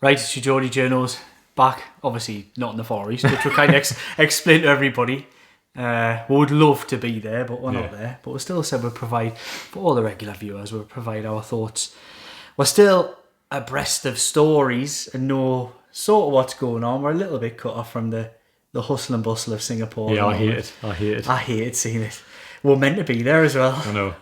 Right, it's your Geordie Journos back. Obviously not in the Far East, which we'll kind of explain to everybody. We would love to be there, but we're not there. But we still said we'll provide, for all the regular viewers, we'll provide our thoughts. We're still abreast of stories and know sort of what's going on. We're a little bit cut off from the hustle and bustle of Singapore. Yeah, I hate it. I hate seeing it. We're meant to be there as well. I know.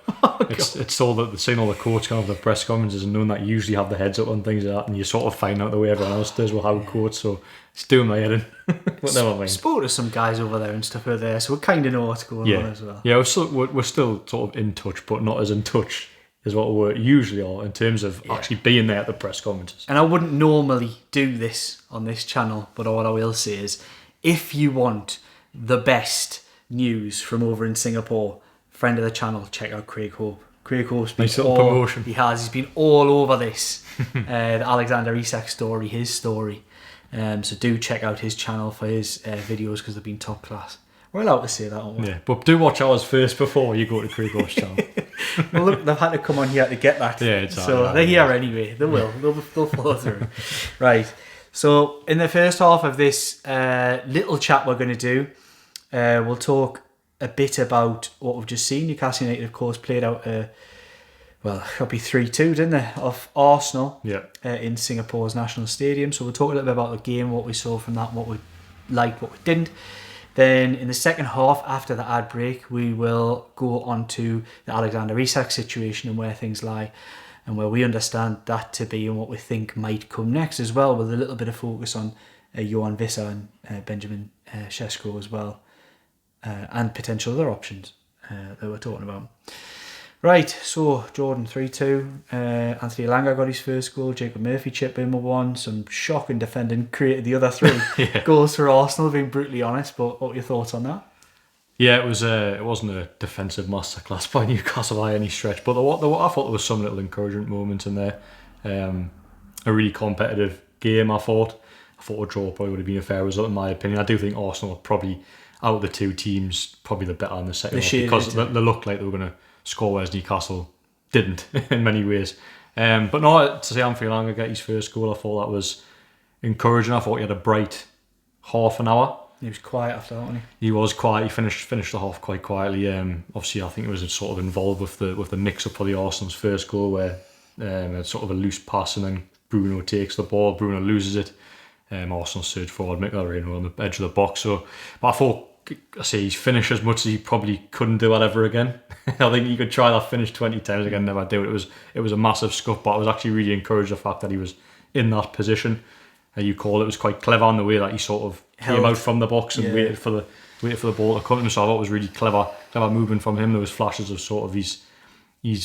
It's all that seeing all the coach going over the press conferences and knowing that you usually have the heads up on things like that, and you sort of find out the way everyone else does. Well, how coach, so it's doing my head in. But never mind. Spoke to some guys over there and stuff over there, so we kind of know what's going on as well. Yeah, we're still sort of in touch, but not as in touch as what we usually are in terms of actually being there at the press conferences. And I wouldn't normally do this on this channel, but what I will say is, if you want the best news from over in Singapore, friend of the channel, check out Craig Hope. Craig Hope's been nice little promotion. He's been all over this. The Alexander Isak story, his story. So do check out his channel for his videos because they've been top class. We're allowed to say that, aren't we? Yeah, but do watch ours first before you go to Craig Hope's channel. Well, look, they've had to come on here to get that. Yeah, exactly. So they're here anyway. They will. They'll follow through. Right. So in the first half of this little chat we're going to do, we'll talk a bit about what we've just seen. Newcastle United, of course, played out it'll be 3-2, didn't they, off Arsenal in Singapore's National Stadium. So we'll talk a little bit about the game, what we saw from that, what we liked, what we didn't. Then in the second half, after the ad break, we will go on to the Alexander Isak situation and where things lie and where we understand that to be and what we think might come next as well, with a little bit of focus on Yoane Wissa and Benjamin Sesko as well, and potential other options that we're talking about. Right, so Jordan 3-2. Anthony Elanga got his first goal. Jacob Murphy chipped in with one. Some shocking defending created the other three goals for Arsenal, being brutally honest. But what were your thoughts on that? Yeah, it wasn't a defensive masterclass by Newcastle by any stretch, but I thought there was some little encouragement moments in there. A really competitive game, I thought. A draw probably would have been a fair result in my opinion. I do think Arsenal are probably, out of the two teams, probably the better in the second half because they looked like they were going to score, whereas Newcastle didn't in many ways. But no, to see Anthony Elanga get his first goal, I thought that was encouraging. I thought he had a bright half an hour. He was quiet after that, wasn't he? He was quiet. He finished the half quite quietly. Obviously, I think it was sort of involved with the mix-up for the Arsenal's first goal, where it's sort of a loose pass and then Bruno takes the ball. Bruno loses it. Arsenal surge forward, make that rain on the edge of the box. But I thought, he's finished as much as he probably couldn't do that ever again. I think he could try that finish 20 times again, never do it. It was a massive scuff, but I was actually really encouraged the fact that he was in that position. You call it was quite clever in the way that he sort of came out from the box and waited for the ball to come to him. So I thought it was really clever movement from him. There was flashes of sort of his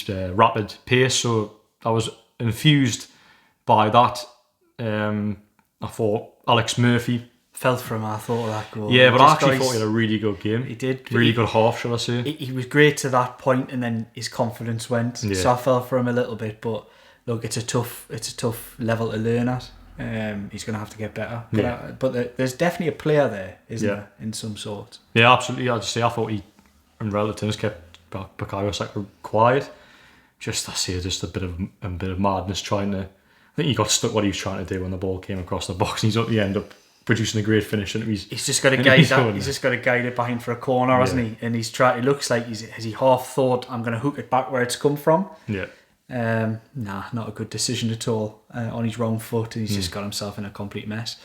rapid pace. So I was infused by that. I thought Alex Murphy felt for him, I thought, of that goal. Yeah, but I actually thought he had a really good game. He did. Really good half, shall I say. He was great to that point, and then his confidence went. Yeah. So I felt for him a little bit, but look, it's a tough level to learn at. He's going to have to get better. Yeah. But there's definitely a player there, isn't there, in some sort. Yeah, absolutely. I'd say I thought he, in relative terms, kept Bukayo Saka quiet. Just a bit of madness trying to. I think he got stuck what he was trying to do when the ball came across the box, and he ended up producing a great finish. And he's just got to guide that. He's just got to guide it behind for a corner, hasn't he? And it looks like has he half thought, I'm going to hook it back where it's come from. Yeah. Not a good decision at all. On his wrong foot, and he's just got himself in a complete mess.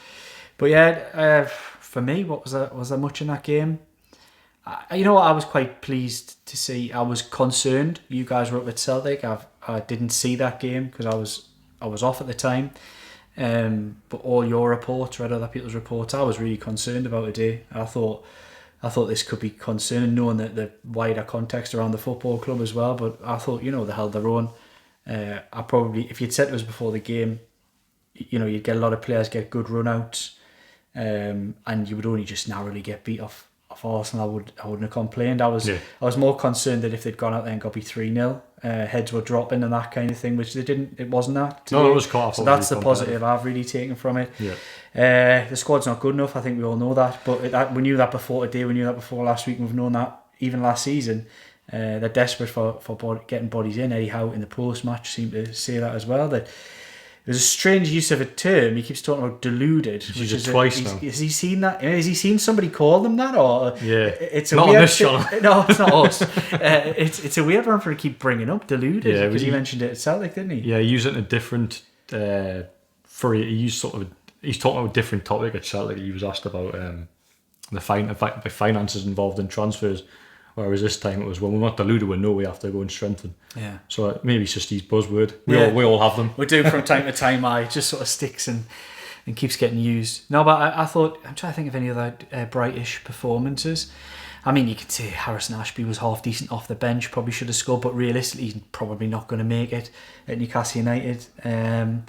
But yeah, for me, was there much in that game? You know what? I was quite pleased to see. I was concerned. You guys were up at Celtic. I didn't see that game because I was off at the time. But all your reports, read other people's reports, I was really concerned about today. I thought this could be concerning, knowing the wider context around the football club as well. But I thought, they held their own. I probably, if you'd said to us before the game, you'd get a lot of players get good run outs, and you would only just narrowly get beat off Arsenal, I wouldn't have complained. I was more concerned that if they'd gone out there and got beat 3-0, heads were dropping and that kind of thing, which they didn't. It wasn't that today. No, it was caught. So that's the positive I've really taken from it. Yeah. The squad's not good enough. I think we all know that, but we knew that before today. We knew that before last week. And we've known that even last season. They're desperate for getting bodies in. Eddie Howe in the post match seemed to say that as well. That There's a strange use of a term. He keeps talking about deluded. Which is twice now. Has he seen that? Has he seen somebody call them that? Or Yeah. it's a not weird on this channel. No, it's not us. It's a weird one for him to keep bringing up, deluded. Yeah, because he mentioned it at Celtic, didn't he? Yeah, he used it in a different. He's talking about a different topic at Celtic. He was asked about the finances involved in transfers. Whereas this time it was, well, we're not deluded, we know we have to go and strengthen. Yeah. So maybe it's just his buzzword. We all have them. We do from time to time. It just sort of sticks and keeps getting used. No, but I thought, I'm trying to think of any other brightish performances. I mean, you could say Harrison Ashby was half decent off the bench, probably should have scored, but realistically, he's probably not going to make it at Newcastle United. I'm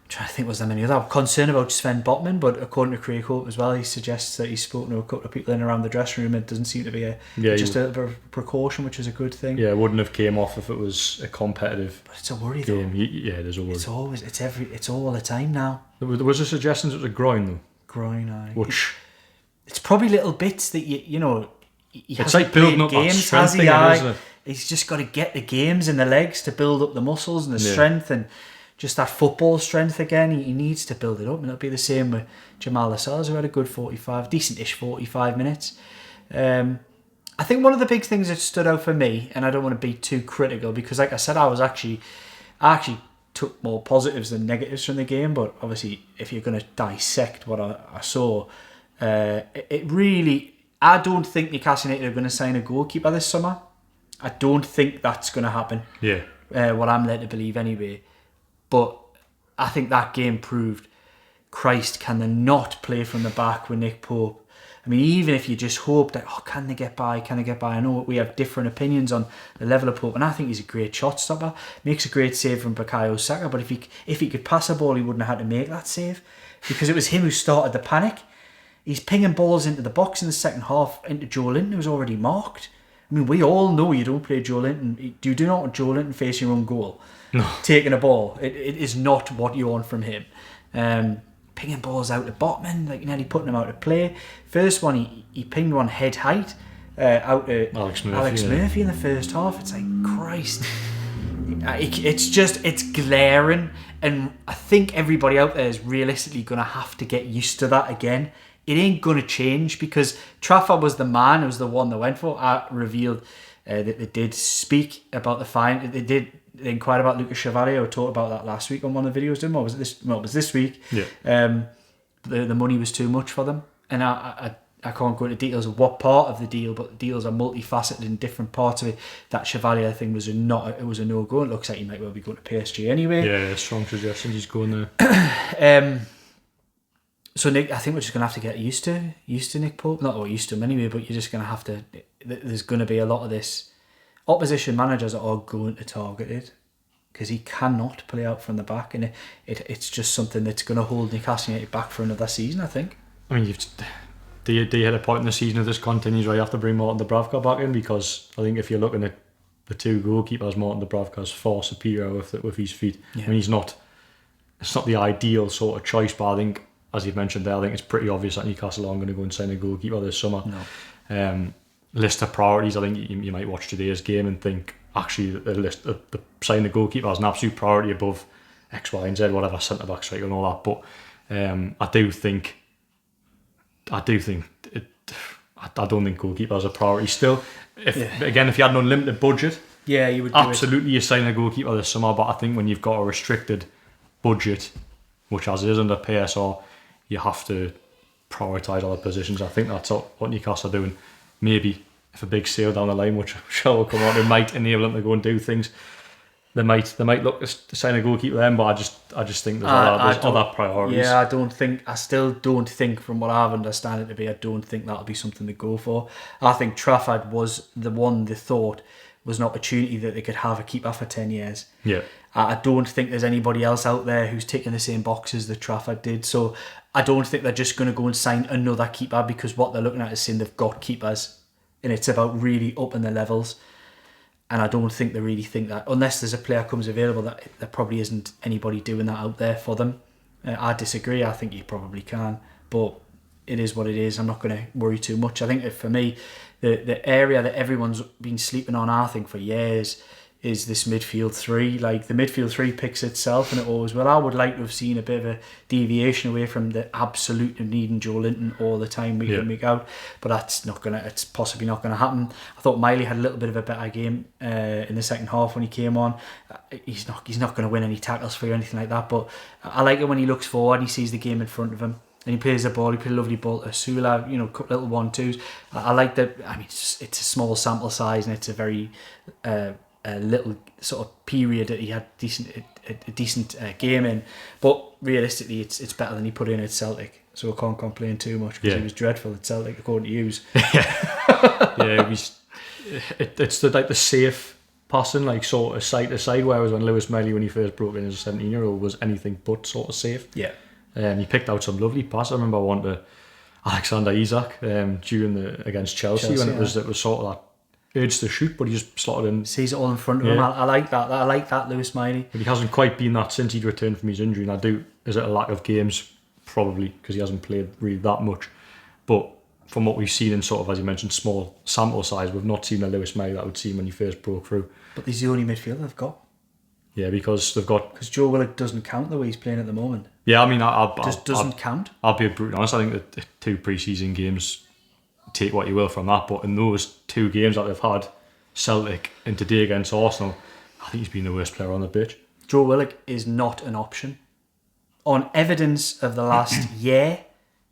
trying to think, was there any other concern about Sven Botman? But according to Craig Hope as well, he suggests that he's spoken to a couple of people in around the dressing room. It doesn't seem to be just a bit of precaution, which is a good thing. Yeah, it wouldn't have came off if it was a competitive. But it's a worry game. though. Yeah, there's a worry. It's all the time now. There was a suggestion it was a groin though. Groin, aye. Which it's probably little bits that you know. It's like building up that strength again, isn't it? He's just got to get the games in the legs to build up the muscles and the strength and just that football strength again. He needs to build it up, and it'll be the same with Jamal Lascelles, who had a good decent-ish 45 minutes. I think one of the big things that stood out for me, and I don't want to be too critical because, like I said, I actually took more positives than negatives from the game. But obviously, if you're going to dissect what I saw, it really. I don't think Newcastle United are going to sign a goalkeeper this summer. I don't think that's going to happen. Yeah. What I'm led to believe anyway. But I think that game proved, Christ, can they not play from the back with Nick Pope? I mean, even if you just hope that, can they get by? I know we have different opinions on the level of Pope, and I think he's a great shot stopper. Makes a great save from Bukayo Saka, but if he could pass a ball, he wouldn't have had to make that save because it was him who started the panic. He's pinging balls into the box in the second half into Joe Linton, who was already marked. I mean, we all know you don't play Joe Linton. You do not want Joe Linton facing your own goal. No. Taking a ball. It is not what you want from him. Pinging balls out to Botman, like nearly putting him out of play. First one, he pinged one head height out to Alex Murphy in the first half. It's like, Christ. It's glaring. And I think everybody out there is realistically going to have to get used to that again. It ain't going to change because Trafford was the man, it was the one that went for. I revealed that they did speak about the fine. They inquired about Lucas Chevalier. I talked about that last week on one of the videos. Didn't I? It was this week. Yeah. The money was too much for them, and I can't go into details of what part of the deal, but the deals are multifaceted in different parts of it. That Chevalier thing was a no-go. It looks like he might well be going to PSG anyway. Yeah, strong suggestion. He's going there. So Nick, I think we're just going to have to get used to Nick Pope. Not used to him anyway, but you're just going to have to. There's going to be a lot of this. Opposition managers are going to target it because he cannot play out from the back, and it's just something that's going to hold Newcastle United back for another season, I think. I mean, do you hit a point in the season if this continues where you have to bring Martin Dubravka back in? Because I think if you're looking at the two goalkeepers, Martin Dubravka's far superior with his feet. Yeah. I mean, it's not the ideal sort of choice, but I think, as you've mentioned there, I think it's pretty obvious that Newcastle aren't going to go and sign a goalkeeper this summer. No. List of priorities, I think you might watch today's game and think, actually, the signing a goalkeeper is an absolute priority above X, Y, and Z, whatever, centre-back, striker and all that. But I don't think goalkeeper is a priority still. If you had an unlimited budget, you would absolutely you sign a goalkeeper this summer. But I think when you've got a restricted budget, which as it is under PSR, you have to prioritise other positions. I think that's what Newcastle are doing. Maybe if a big sale down the line, which I'm sure will come out, it might enable them to go and do things. They might look to sign a goalkeeper then, but I just think there's other priorities. Yeah, I still don't think, from what I've understand it to be, I don't think that'll be something to go for. I think Trafford was the one they thought was an opportunity that they could have a keeper for 10 years. Yeah. I don't think there's anybody else out there who's ticking the same boxes that Trafford did. So I don't think they're just going to go and sign another keeper, because what they're looking at is saying they've got keepers and it's about really upping the levels. And I don't think they really think that, unless there's a player comes available, that there probably isn't anybody doing that out there for them. I disagree. I think you probably can, but it is what it is. I'm not going to worry too much. I think for me, the area that everyone's been sleeping on, I think, for years is this midfield three. Like, the midfield three picks itself, and it always will. I would like to have seen a bit of a deviation away from the absolute of needing Joe Linton all the time, week in, week out. But it's possibly not gonna happen. I thought Miley had a little bit of a better game in the second half when he came on. He's not gonna win any tackles for you or anything like that. But I like it when he looks forward and he sees the game in front of him. And he plays the ball. He played a lovely ball to Sula, a couple little 1-2s. I like that. I mean, it's a small sample size, and it's a very little sort of period that he had a decent game in. But realistically, it's better than he put in at Celtic. So I can't complain too much, because he was dreadful at Celtic, according to yous. It's the safe passing, like sort of side to side. Whereas when Lewis Miley, when he first broke in as a 17-year-old, was anything but sort of safe. Yeah. He picked out some lovely passes. I remember one to Alexander Isak against Chelsea when it was sort of that urge to shoot, but he just slotted in. Sees it all in front of him. I like that. I like that, Lewis Miley. But he hasn't quite been that since he'd returned from his injury. And is it a lack of games? Probably, because he hasn't played really that much. But from what we've seen in sort of, as you mentioned, small sample size, we've not seen a Lewis Miley that we'd seen when he first broke through. But he's the only midfielder they've got. Yeah, because they've got... Because Joe Willock doesn't count the way he's playing at the moment. Yeah, I mean... doesn't count. I'll be brutally honest. I think that the 2 pre-season games, take what you will from that, but in those 2 games that they've had, Celtic and today against Arsenal, I think he's been the worst player on the pitch. Joe Willock is not an option. On evidence of the last year,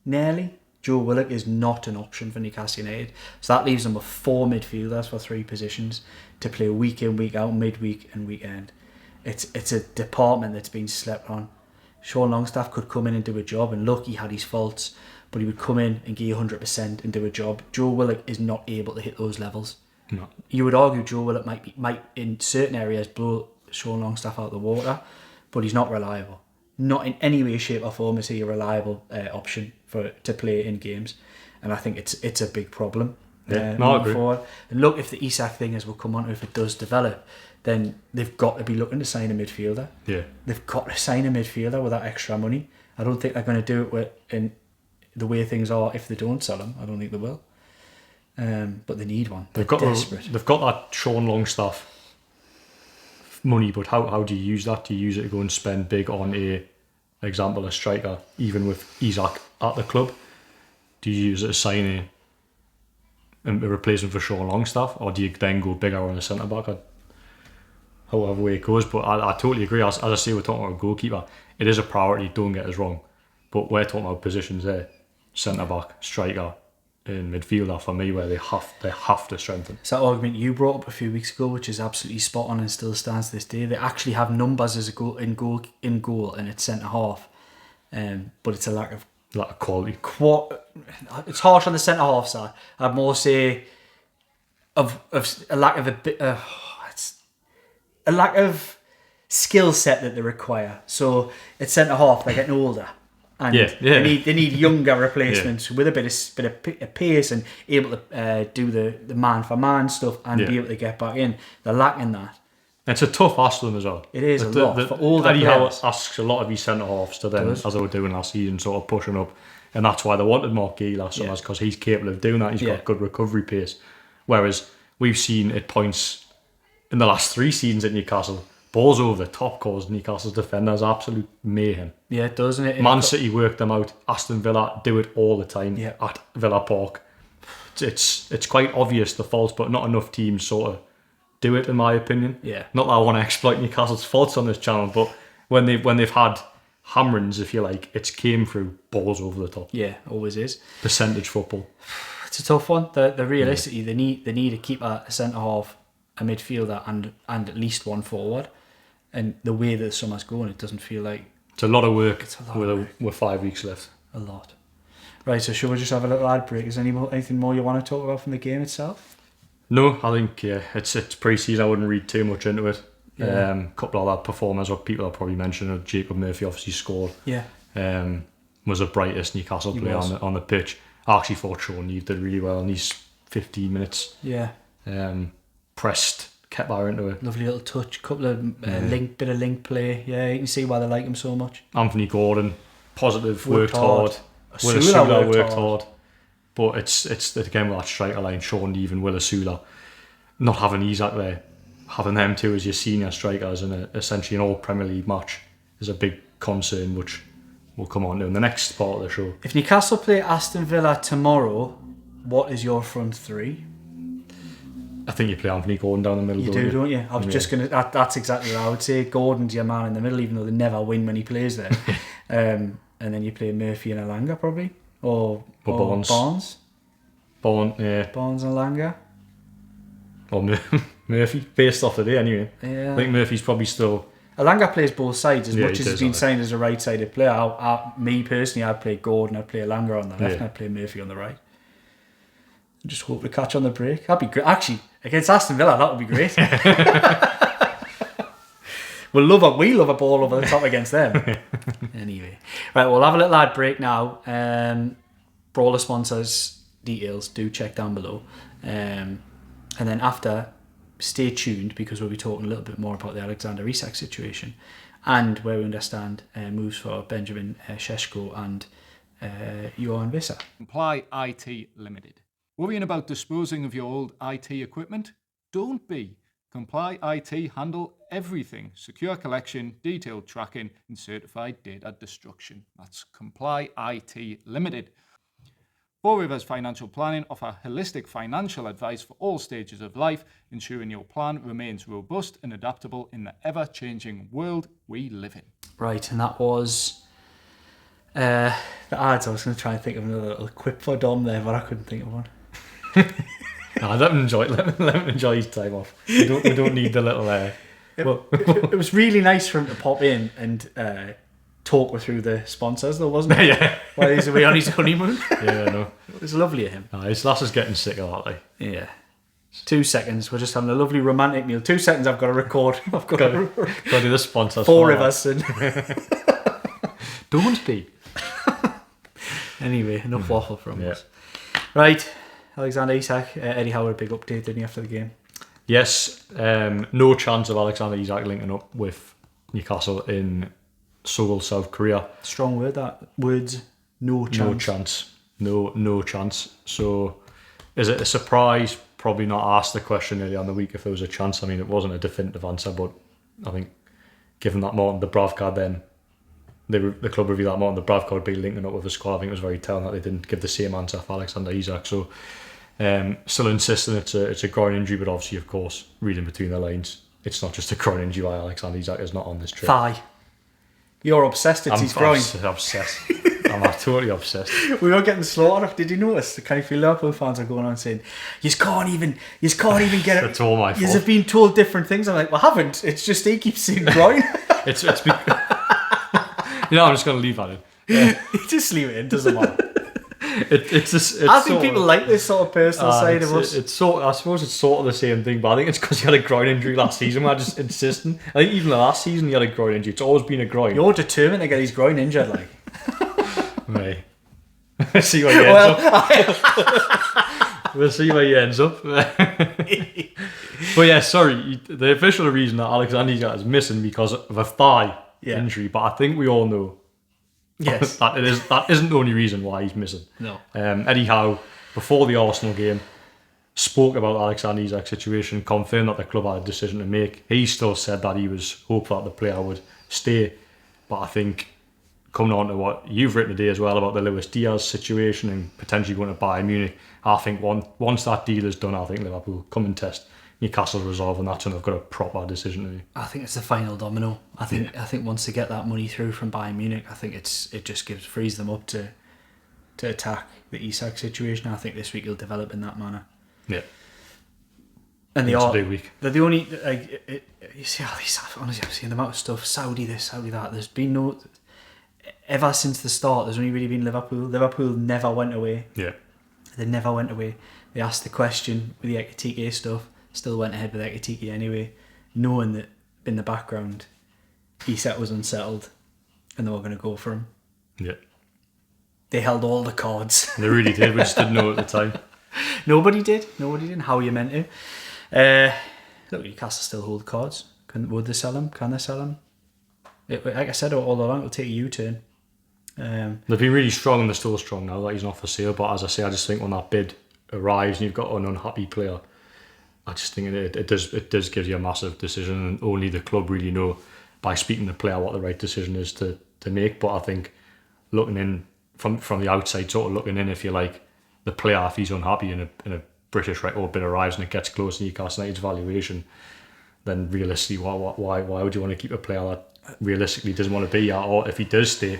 nearly, Joe Willock is not an option for Newcastle United. So that leaves them with 4 midfielders for 3 positions to play week in, week out, midweek and weekend. It's a department that's been slept on. Sean Longstaff could come in and do a job, and look, he had his faults, but he would come in and give you 100% and do a job. Joe Willock is not able to hit those levels. No. You would argue Joe Willock might in certain areas blow Sean Longstaff out of the water, but he's not reliable. Not in any way, shape or form is he a reliable option to play in games, and I think it's a big problem. Moving forward. And look, if the Isak thing, as we'll come on to, if it does develop, then they've got to be looking to sign a midfielder. Yeah, they've got to sign a midfielder with that extra money. I don't think they're going to do it in the way things are. If they don't sell him, I don't think they will. But they need one. They've got desperate. They've got that Sean Longstaff money, but how do you use that? Do you use it to go and spend big on a striker, even with Isak at the club? Do you use it to sign a replacement for Sean Longstaff, or do you then go bigger on a centre back? However way it goes, but I totally agree. As I say, we're talking about a goalkeeper. It is a priority. Don't get us wrong, but we're talking about positions there: centre back, striker, and midfielder. For me, where they have to strengthen. It's that argument you brought up a few weeks ago, which is absolutely spot on and still stands to this day. They actually have numbers as a goal, and it's centre half, but it's a lack of quality. It's harsh on the centre half side. I'd more say of a lack of a lack of skill set that they require. So at centre half, they're getting older, and they need younger replacements with a bit of pace and able to do the man for man stuff and be able to get back in. They're lacking that. It's a tough ask for them as well. It is a lot for all that. Eddie Howe asks a lot of his centre halves to them, as they were doing last season, sort of pushing up, and that's why they wanted Mark Gee last summer, because he's capable of doing that. He's got good recovery pace, whereas we've seen at points in the last 3 seasons at Newcastle, balls over the top cause Newcastle's defenders absolute mayhem. Yeah, it does, isn't it? Man City work them out. Aston Villa do it all the time at Villa Park. It's quite obvious the faults, but not enough teams sort of do it, in my opinion. Yeah. Not that I want to exploit Newcastle's faults on this channel, but when they've had hammerings, if you like, it's came through balls over the top. Yeah, always is. Percentage football. It's a tough one. The realistically, they need to keep a centre half, a midfielder, and at least one forward. And the way that the summer's going, it doesn't feel like it's a lot of work. With 5 weeks left. A lot. Right, so should we just have a little ad break? Is there anything more you want to talk about from the game itself? No, I think it's pre-season. I wouldn't read too much into it. Yeah. Couple of other performers or people I probably mentioned. Jacob Murphy obviously scored. Yeah. Was the brightest Newcastle player on the pitch. I actually thought Sean Neve did really well in these 15 minutes. Yeah. Pressed, kept her into it. Lovely little touch, couple of bit of link play. Yeah, you can see why they like him so much. Anthony Gordon, positive, worked hard. Sula worked hard. But it's again with that striker line, Sean Neve and Willa Sula, not having Isak there. having them two as your senior strikers in essentially an all Premier League match is a big concern, which we'll come on to in the next part of the show. If Newcastle play Aston Villa tomorrow, what is your front three? I think you play Anthony Gordon down the middle. You do, don't you? I was just going to... That's exactly what I would say. Gordon's your man in the middle, even though they never win when he plays there. And then you play Murphy and Alanga, probably. Or Barnes. Barnes. Yeah. Barnes and Alanga. Or Murphy, based off today anyway. Yeah. I think Murphy's probably still... Alanga plays both sides as much as he he's been does, signed as a right-sided player. Me personally, I'd play Gordon, I'd play Alanga on the left, and I'd play Murphy on the right. Just hope to catch on the break. That'd be great. Actually, against Aston Villa, that would be great. we love a ball over the top against them. Anyway, right, we'll have a little ad break now. Brawler sponsors details do check down below, and then after, stay tuned because we'll be talking a little bit more about the Alexander Isak situation and where we understand moves for Benjamin Sesko and Yoane Wissa. Comply IT Limited. Worrying about disposing of your old IT equipment? Don't be. Comply IT handle everything. Secure collection, detailed tracking, and certified data destruction. That's Comply IT Limited. Four Rivers Financial Planning offer holistic financial advice for all stages of life, ensuring your plan remains robust and adaptable in the ever-changing world we live in. Right, and that was the ads. I was going to try and think of another little quip for Dom there, but I couldn't think of one. Let him enjoy his time off. We don't need the little... It was really nice for him to pop in and talk her through the sponsors, though, wasn't it? Yeah. While he's away on his honeymoon. Yeah, no. It was lovely of him. His lass is getting sick of that, like. Yeah. 2 seconds. We're just having a lovely romantic meal. 2 seconds. I've got to record. I've got to do the sponsors. Four of us. And don't be. Anyway, enough waffle from us. Right. Alexander Isak. Eddie Howard, big update, didn't he, after the game? Yes. No chance of Alexander Isak linking up with Newcastle in Seoul, South Korea. Strong word, that. Words. No chance. No chance. So, is it a surprise? Probably not asked the question earlier on the week if there was a chance. I mean, it wasn't a definitive answer, but I think given that Martin Dubravka then, the club revealed that Martin Dubravka would be linking up with the squad, I think it was very telling that they didn't give the same answer for Alexander Isak. So, still insisting it's a groin injury, but obviously, of course, reading between the lines, it's not just a groin injury why Alexander Isak is not on this trip. Thigh. You're obsessed, it's his groin. I'm obsessed. I'm totally obsessed. We were getting slaughtered. Did you notice? Can you feel Liverpool fans are going on saying, you can't even get it. It's all my fault. You have been told different things. I'm like, well, I haven't. It's just he keeps saying groin. it's because... I'm just going to leave that in. Just leave it in, doesn't matter. I think people like this sort of personal side of us. I suppose it's sort of the same thing, but I think it's because he had a groin injury last season. We're just insisting. I think even the last season he had a groin injury. It's always been a groin. You're determined to get his groin injured, like. Right. See where he ends up. We'll see where he ends up. But yeah, sorry. The official reason that Alexander Isak is missing because of a thigh injury, but I think we all know. Yes, that isn't the only reason why he's missing. No. Eddie Howe, before the Arsenal game, spoke about Alexander Isak's situation, confirmed that the club had a decision to make. He still said that he was hopeful that the player would stay, but I think coming on to what you've written today as well about the Luis Diaz situation and potentially going to Bayern Munich, I think once that deal is done, I think Liverpool come and test Newcastle's resolve, and that's when they've got a proper decision to do. I think it's the final domino. I think once they get that money through from Bayern Munich, I think it just frees them up to attack the Isak situation. I think this week will develop in that manner. Yeah. And it's a big week. They're the only you see all these, honestly, I've seen the amount of stuff, Saudi this, Saudi that. There's been no, ever since the start, there's only really been Liverpool. Liverpool never went away. Yeah. They never went away. They asked the question with the Ekitike stuff. Still went ahead with Ekitike anyway, knowing that in the background, Isak was unsettled and they were going to go for him. Yeah. They held all the cards. They really did. We just didn't know at the time. Nobody did. How are you meant to? Look, Newcastle still hold cards. Would they sell them? Can they sell them? Like I said all along, it'll take a U-turn. They've been really strong and they're still strong now that he's not for sale. But as I say, I just think when that bid arrives and you've got an unhappy player, I just think it does give you a massive decision, and only the club really know by speaking to the player what the right decision is to make. But I think looking in from the outside, sort of looking in, if you like, the player, if he's unhappy in a British record bid arrives and it gets close to Newcastle United's valuation, then realistically, why would you want to keep a player that realistically doesn't want to be here? Or if he does stay,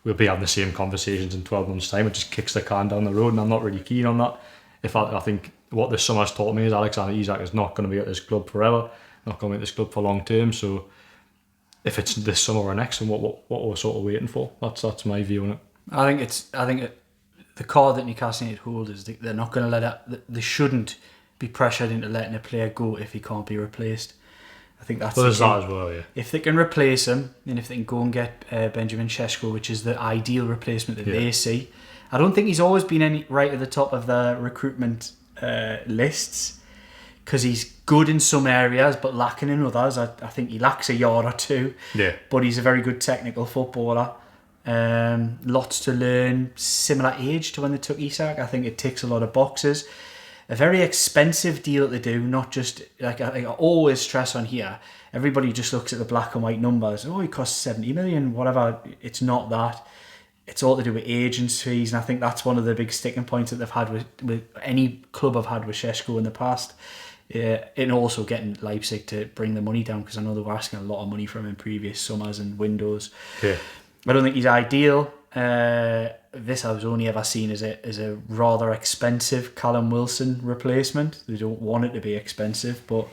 we'll be having the same conversations in 12 months' time. It just kicks the can down the road, and I'm not really keen on that. I think what this summer's taught me is Alexander Isak is not going to be at this club forever, not going to be at this club for long term. So if it's this summer or next, and what we're sort of waiting for, that's my view on it. I think the card that Newcastle United hold is they're not going to they shouldn't be pressured into letting a player go if he can't be replaced. I think that's there's that as well, yeah. If they can replace him, and if they can go and get Benjamin Sesko, which is the ideal replacement that they see, I don't think he's always been right at the top of the recruitment lists, because he's good in some areas but lacking in others. I think he lacks a yard or two, but he's a very good technical footballer. Lots to learn, similar age to when they took Isak. I think it ticks a lot of boxes. A very expensive deal to do, not just, like I always stress on here, everybody just looks at the black and white numbers. Oh, he costs 70 million, whatever. It's not that. It's all to do with agents' fees, and I think that's one of the big sticking points that they've had with any club I've had with Sesko in the past. And also getting Leipzig to bring the money down, because I know they were asking a lot of money from him in previous summers and windows. Yeah. I don't think he's ideal. This I was only ever seen as a rather expensive Callum Wilson replacement. They don't want it to be expensive, but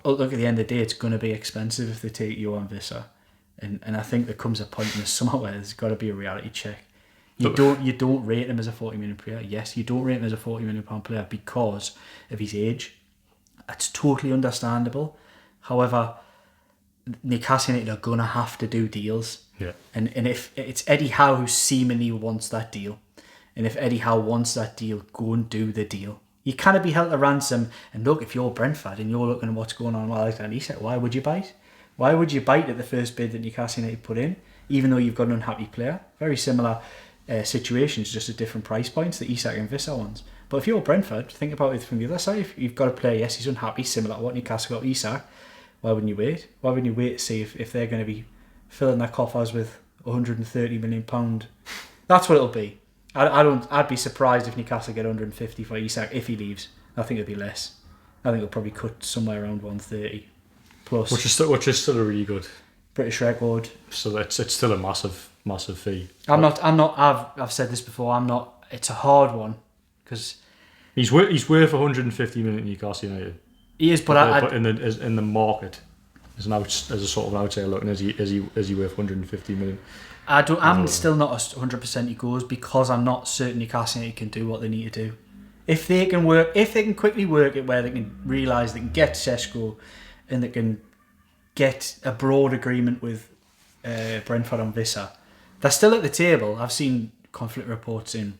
look, at the end of the day, it's going to be expensive if they take Yoane Wissa. And I think there comes a point in the summer where there's got to be a reality check. You don't rate him as a 40 million player. Yes, you don't rate him as a 40 million pound player because of his age. That's totally understandable. However, Newcastle United are going to have to do deals. Yeah. And if it's Eddie Howe who seemingly wants that deal, and if Eddie Howe wants that deal, go and do the deal. You can't be held to ransom. And look, if you're Brentford and you're looking at what's going on with Alexander Isak, why would you bite? Why would you bite at the first bid that Newcastle United put in, even though you've got an unhappy player? Very similar situations, just at different price points, the Isak and Wissa ones. But if you're Brentford, think about it from the other side. If you've got a player, yes, he's unhappy, similar to what Newcastle got with Isak, why wouldn't you wait? Why wouldn't you wait to see if they're going to be filling their coffers with £130 million? That's what it'll be. I'd be surprised if Newcastle get 150 for Isak if he leaves. I think it'll be less. I think it'll probably cut somewhere around 130 plus. Which is still a really good British record. So it's still a massive fee. I've said this before. It's a hard one because he's worth 150 million at Newcastle United. He is, but in the market, as a sort of an outsider looking, is he worth 150 million? I'm still not 100% he goes, because I'm not certain Newcastle United can do what they need to do. If they can quickly work it where they can realise they can get Sesko and they can get a broad agreement with Brentford on Wissa, they're still at the table. I've seen conflict reports in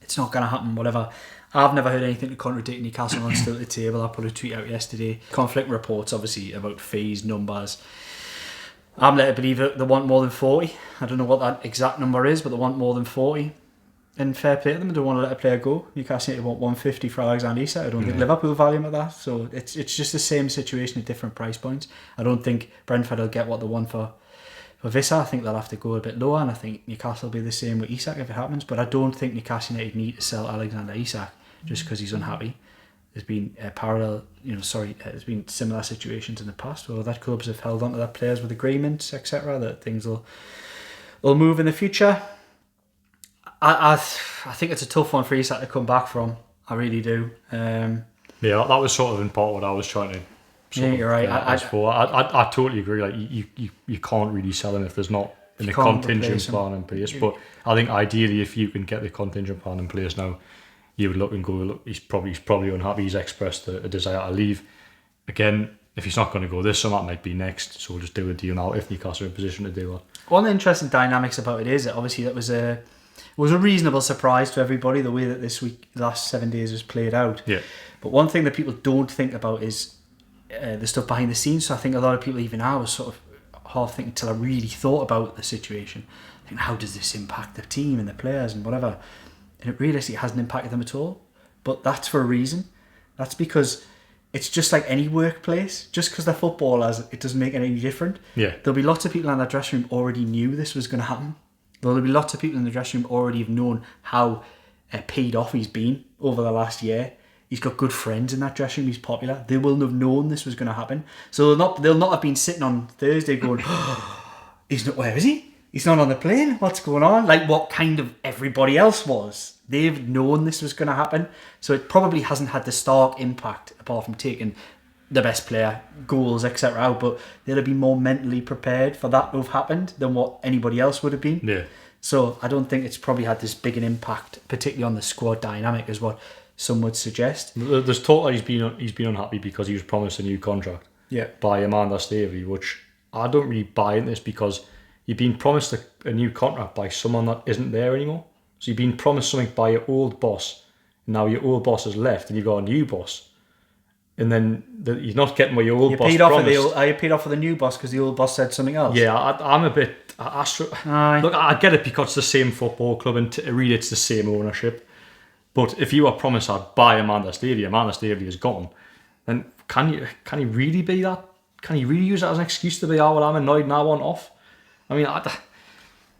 it's not going to happen, whatever. I've never heard anything to contradict Newcastle on still at the table. I put a tweet out yesterday. Conflict reports, obviously, about fees, numbers. I'm led to believe that they want more than 40. I don't know what that exact number is, but they want more than 40. And fair play to them, they don't want to let a player go. Newcastle United want 150 for Alexander Isak. I don't think Liverpool value him at that. So it's just the same situation at different price points. I don't think Brentford will get what they want for Wissa. I think they'll have to go a bit lower, and I think Newcastle will be the same with Isak if it happens. But I don't think Newcastle United need to sell Alexander Isak just because he's unhappy. There's been there's been similar situations in the past where that clubs have held on to their players with agreements, etc. That things will move in the future. I think it's a tough one for Isak to come back from. I really do. Yeah, that was sort of in part what I was trying to. You're right. I totally agree. Like you can't really sell him if there's not a contingent plan in place. But I think ideally, if you can get the contingent plan in place now, you would look and go, look, he's probably unhappy. He's expressed a desire to leave. Again, if he's not going to go this summer, it might be next. So we'll just do a deal now if Newcastle are in a position to do that. One of the interesting dynamics about it is that obviously that was a reasonable surprise to everybody, the way that this week, the last 7 days was played out. Yeah. But one thing that people don't think about is the stuff behind the scenes. So I think a lot of people, even I, was sort of half thinking until I really thought about the situation. Thinking, how does this impact the team and the players and whatever? And it realistically hasn't impacted them at all. But that's for a reason. That's because it's just like any workplace. Just because they're footballers, it doesn't make it any different. Yeah. There'll be lots of people in that dressing room already knew this was going to happen. There'll be lots of people in the dressing room already have known how peed off he's been over the last year. He's got good friends in that dressing room. He's popular. They will have known this was going to happen. So they'll not have been sitting on Thursday going, he's not. Where is he? He's not on the plane. What's going on? Like what kind of everybody else was. They've known this was going to happen. So it probably hasn't had the stark impact apart from taking the best player, goals, etc. out. But they'll have been more mentally prepared for that to have happened than what anybody else would have been. Yeah. So I don't think it's probably had this big an impact, particularly on the squad dynamic, as what some would suggest. There's talk that he's been unhappy because he was promised a new contract by Amanda Stavey, which I don't really buy into this because you've been promised a new contract by someone that isn't there anymore. So you've been promised something by your old boss, and now your old boss has left and you've got a new boss. And then you're not getting what your old boss promised. Are you paid off for the new boss because the old boss said something else? Yeah, I'm a bit... Look, I get it because it's the same football club and really it's the same ownership. But if you are promised that by Amanda Stavey is gone, then can you really be that? Can you really use that as an excuse to be, I'm annoyed and I want off? I mean,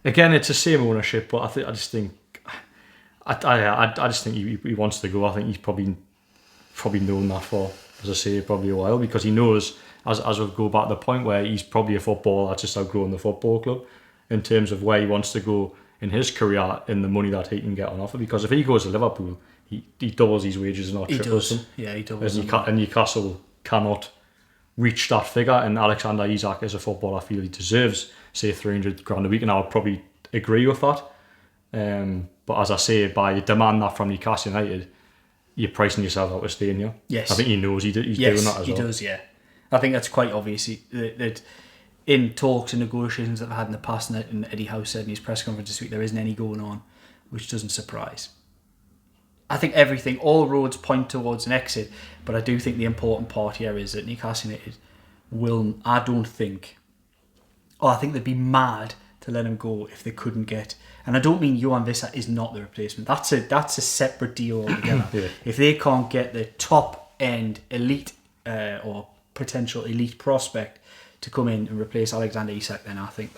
again, it's the same ownership, but I just think he wants to go. I think he's probably known that for, as I say, probably a while because he knows, as we go back to the point where he's probably a footballer that's just outgrown the football club in terms of where he wants to go in his career in the money that he can get on offer. Because if he goes to Liverpool, he doubles his wages and not triples them. Yeah, he doubles them. And Newcastle cannot reach that figure. And Alexander Isak, as a footballer, I feel he deserves, say, 300 grand a week. And I would probably agree with that. But as I say, by demand that from Newcastle United, you're pricing yourself out of staying here. Yes. I think he knows he's doing that as well. He does, yeah. I think that's quite obvious. That in talks and negotiations that I've had in the past, and Eddie Howe said in his press conference this week, there isn't any going on, which doesn't surprise. I think all roads point towards an exit, but I do think the important part here is that Newcastle United I think they'd be mad to let him go if they couldn't get, and I don't mean Yoane Wissa is not the replacement. That's a separate deal altogether. Yeah. If they can't get the top end elite or potential elite prospect to come in and replace Alexander Isak, then I think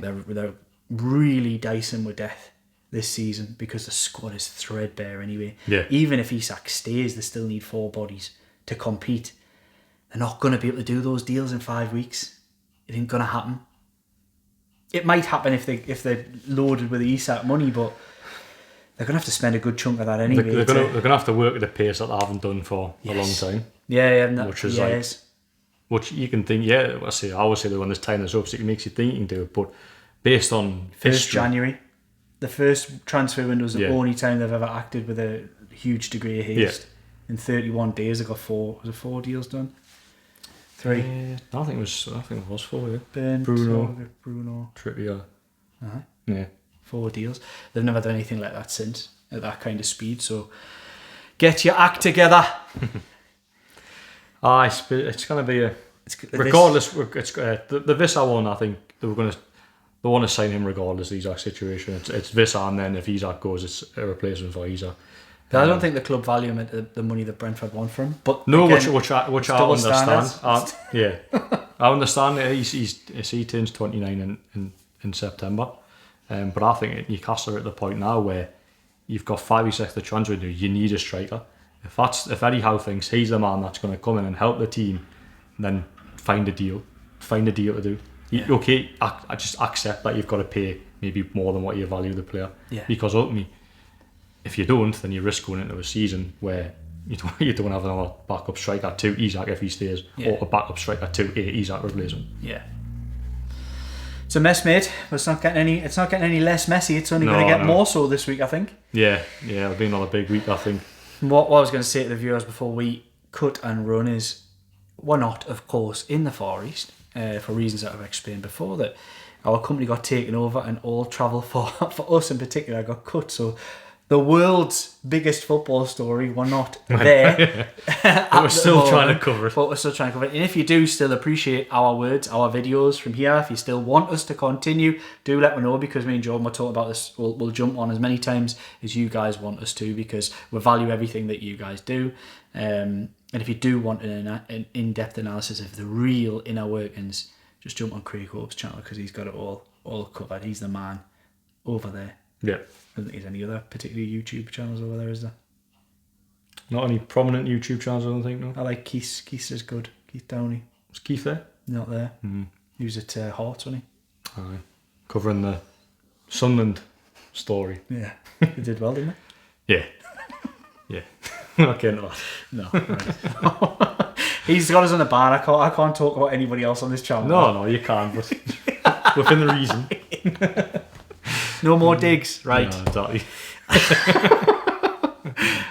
they're really dicing with death this season because the squad is threadbare anyway. Yeah. Even if Isak stays, they still need 4 bodies to compete. They're not going to be able to do those deals in 5 weeks. It ain't going to happen. It might happen if they're loaded with the Isak money, but they're going to have to spend a good chunk of that anyway. They're going to have to work at a pace that they haven't done for a long time. Yeah, which is which you can think, I always say that when there's time that's up, so it makes you think you can do it, but based on 1st January, the first transfer window is the only time they've ever acted with a huge degree of haste. Yeah. In 31 days, they got 4 deals done. 3. I think it was 4. Yeah. Ben, Bruno, Trippier. Uh-huh. Yeah. 4 deals. They've never done anything like that since at that kind of speed. So get your act together. It's going to be regardless. The Wissa one, I think they want to sign him regardless of Isak's situation. It's Wissa, and then if Isak goes, it's a replacement for Isak. I don't think the club value him at the money that Brentford want for him. But no, again, which I understand. I understand that he turns 29 in September, but I think at Newcastle are at the point now where you've got 5 weeks left to transfer window. You need a striker. If Eddie Howe thinks he's the man that's going to come in and help the team, then find a deal to do. Yeah. Okay, I just accept that you've got to pay maybe more than what you value the player. Yeah. Because ultimately, if you don't, then you risk going into a season where you don't have another backup striker to Isak if he stays, or a backup striker to a Isak replacement. Yeah. It's a mess, mate, but it's not getting any less messy. It's only going to get more so this week, I think. Yeah, it'll be another big week, I think. What I was going to say to the viewers before we cut and run is, we're not, of course, in the Far East, for reasons that I've explained before, that our company got taken over and all travel for us in particular got cut. So the world's biggest football story, we're not there. But we're still trying to cover it. And if you do still appreciate our words, our videos from here, if you still want us to continue, do let me know, because me and Jordan will talk about this. We'll jump on as many times as you guys want us to, because we value everything that you guys do. And if you do want an in-depth analysis of the real inner workings, just jump on Craig Hope's channel because he's got it all covered. He's the man over there. Yeah. I don't think there's any other particular YouTube channels over there, is there? Not any prominent YouTube channels, I don't think, no. I like Keith. Keith is good. Keith Downey. Was Keith there? Not there. He was at Hearts, wasn't he? Aye. Covering the Sunderland story. Yeah. He did well, didn't he? Yeah. Yeah. Okay, no. No, right. He's got us on the ban. I can't talk about anybody else on this channel. No, you can, but within the reason. No more digs, right? No, exactly.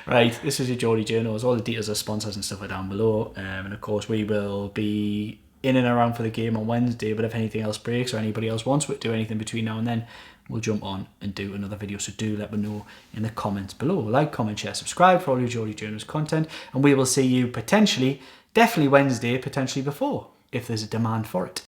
Right, this is your Geordie Journals. All the details of sponsors and stuff are down below. And of course, we will be in and around for the game on Wednesday. But if anything else breaks or anybody else wants to do anything between now and then, we'll jump on and do another video. So do let me know in the comments below. Like, comment, share, subscribe for all your Geordie Journals content. And we will see you potentially, definitely Wednesday, potentially before, if there's a demand for it.